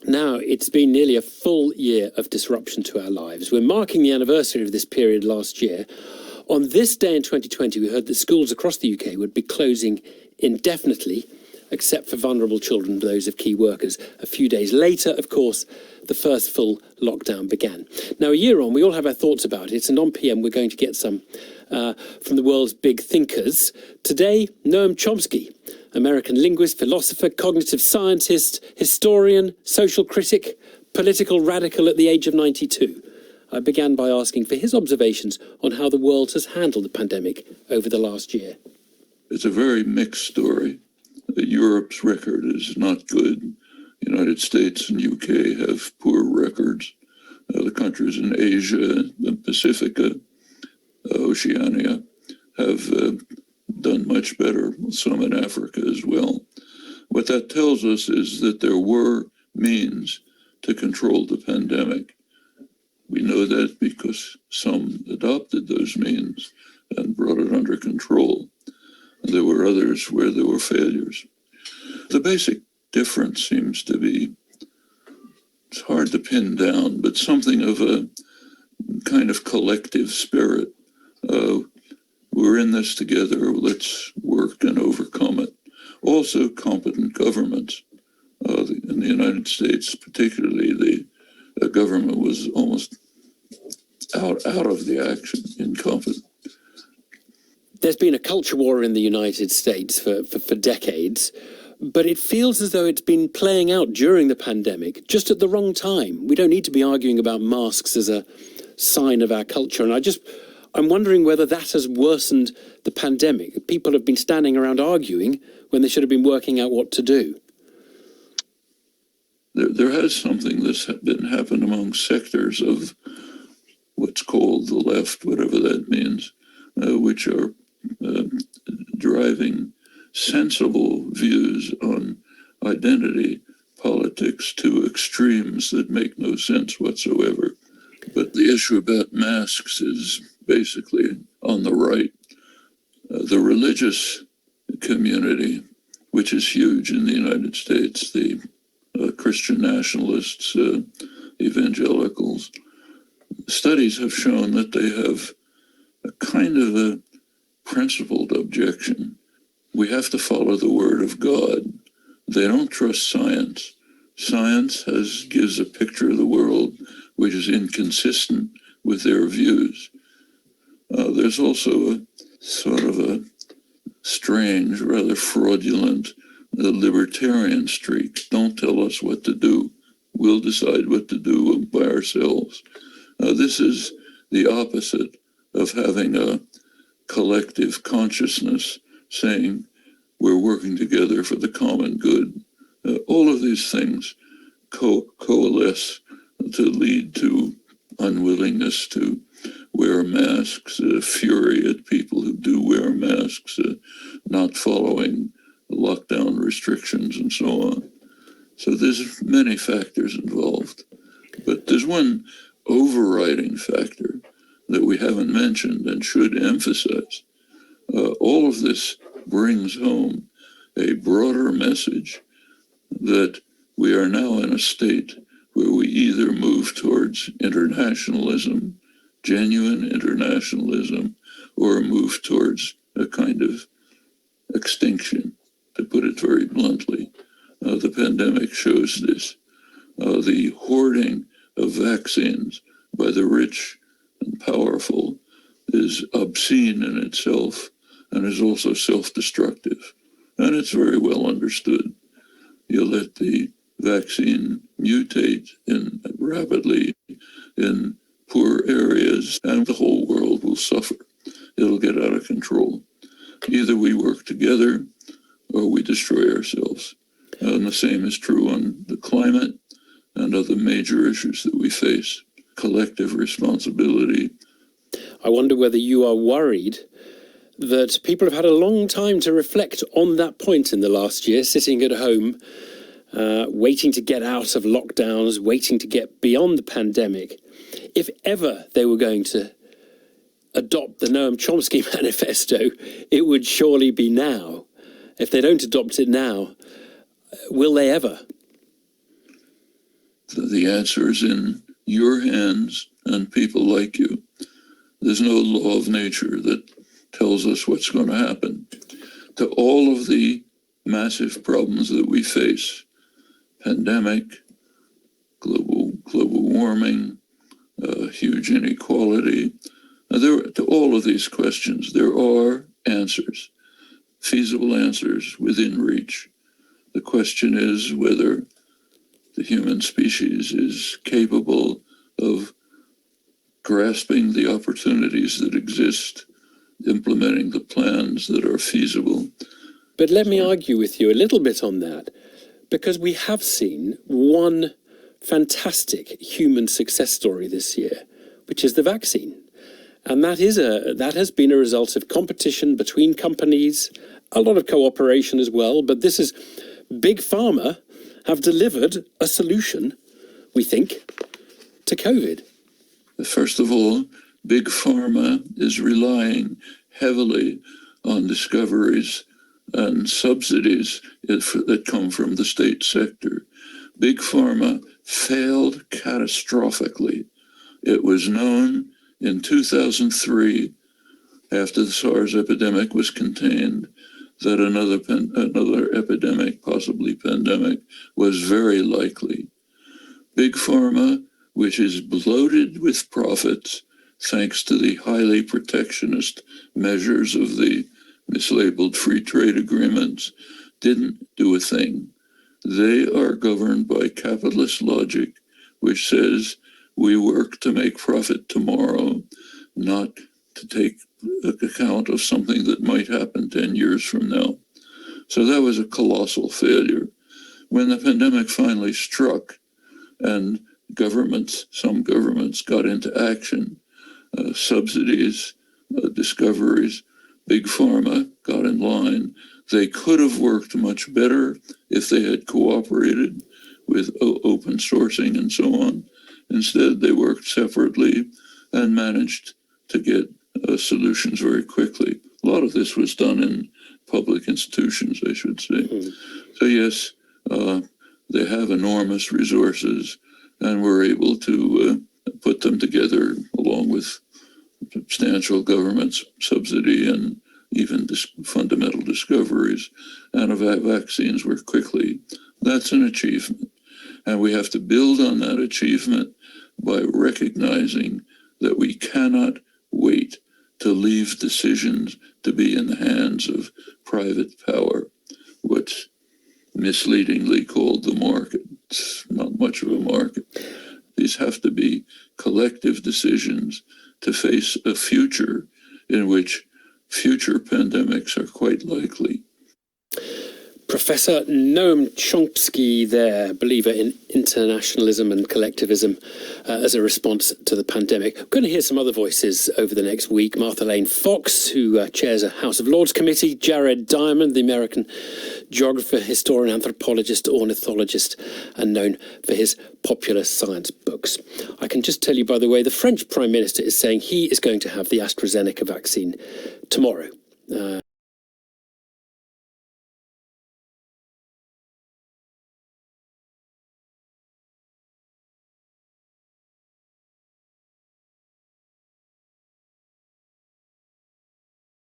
Now, it's been nearly a full year of disruption to our lives. We're marking the anniversary of this period last year. On this day in 2020, we heard that schools across the UK would be closing indefinitely, except for vulnerable children and those of key workers. A few days later, of course, the first full lockdown began. Now, a year on, we all have our thoughts about it, and on PM we're going to get some from the world's big thinkers. Today, Noam Chomsky, American linguist, philosopher, cognitive scientist, historian, social critic, political radical at the age of 92. I began by asking for his observations on how the world has handled the pandemic over the last year. It's a very mixed story. Europe's record is not good. The United States and UK have poor records. The countries in Asia, the Pacifica, Oceania have done much better, some in Africa as well. What that tells us is that there were means to control the pandemic. We know that because some adopted those means and brought it under control. There were others where there were failures. The basic difference seems to be, it's hard to pin down, but something of a kind of collective spirit. We're in this together, let's work and overcome it. Also, competent governments. In the United States, particularly, the government was almost out of the action, incompetent. There's been a culture war in the United States for decades, but it feels as though it's been playing out during the pandemic, just at the wrong time. We don't need to be arguing about masks as a sign of our culture. And I'm wondering whether that has worsened the pandemic. People have been standing around arguing when they should have been working out what to do. There has something that's been happened among sectors of what's called the left, whatever that means, which are driving sensible views on identity politics to extremes that make no sense whatsoever. But the issue about masks is basically on the right. The religious community, which is huge in the United States, the Christian nationalists, evangelicals, studies have shown that they have a kind of a principled objection. We have to follow the word of God. They don't trust science. Science gives a picture of the world which is inconsistent with their views. There's also a sort of a strange, rather fraudulent libertarian streak. Don't tell us what to do. We'll decide what to do by ourselves. This is the opposite of having a collective consciousness saying we're working together for the common good. All of these things coalesce to lead to unwillingness to wear masks, fury at people who do wear masks, not following lockdown restrictions and so on. So there's many factors involved. But there's one overriding factor that we haven't mentioned and should emphasize. All of this brings home a broader message that we are now in a state where we either move towards internationalism, genuine internationalism, or move towards a kind of extinction, to put it very bluntly. The pandemic shows this. The hoarding of vaccines by the rich and powerful is obscene in itself and is also self-destructive. And it's very well understood. You let the vaccine mutate rapidly in poor areas, and the whole world will suffer. It'll get out of control. Either we work together or we destroy ourselves. And the same is true on the climate and other major issues that we face. Collective responsibility. I wonder whether you are worried that people have had a long time to reflect on that point in the last year, sitting at home, waiting to get out of lockdowns, waiting to get beyond the pandemic. If ever they were going to adopt the Noam Chomsky manifesto, it would surely be now. If they don't adopt it now, will they ever? The answer is in your hands and people like you. There's no law of nature that tells us what's going to happen. To all of the massive problems that we face, pandemic, global warming, huge inequality, to all of these questions, there are answers, feasible answers within reach. The question is whether the human species is capable of grasping the opportunities that exist, implementing the plans that are feasible. But let me argue with you a little bit on that, because we have seen one fantastic human success story this year, which is the vaccine. And that has been a result of competition between companies, a lot of cooperation as well. But this is Big Pharma have delivered a solution, we think, to COVID. First of all, Big Pharma is relying heavily on discoveries and subsidies that come from the state sector. Big Pharma failed catastrophically. It was known in 2003, after the SARS epidemic was contained, that another epidemic, possibly pandemic, was very likely. Big Pharma, which is bloated with profits, thanks to the highly protectionist measures of the mislabeled free trade agreements, didn't do a thing. They are governed by capitalist logic, which says we work to make profit tomorrow, not to take account of something that might happen 10 years from now. So that was a colossal failure. When the pandemic finally struck and some governments got into action, subsidies, discoveries, Big Pharma got in line. They could have worked much better if they had cooperated with open sourcing and so on. Instead, they worked separately and managed to get solutions very quickly. A lot of this was done in public institutions, I should say. So yes, they have enormous resources, and we're able to put them together along with substantial government subsidy and even fundamental discoveries, and vaccines work quickly. That's an achievement. And we have to build on that achievement by recognizing that we cannot wait to leave decisions to be in the hands of private power, what's misleadingly called the market. It's not much of a market. These have to be collective decisions to face a future in which future pandemics are quite likely. Professor Noam Chomsky there, believer in internationalism and collectivism as a response to the pandemic. We're going to hear some other voices over the next week. Martha Lane Fox, who chairs a House of Lords committee. Jared Diamond, the American geographer, historian, anthropologist, ornithologist, and known for his popular science books. I can just tell you, by the way, the French Prime Minister is saying he is going to have the AstraZeneca vaccine tomorrow.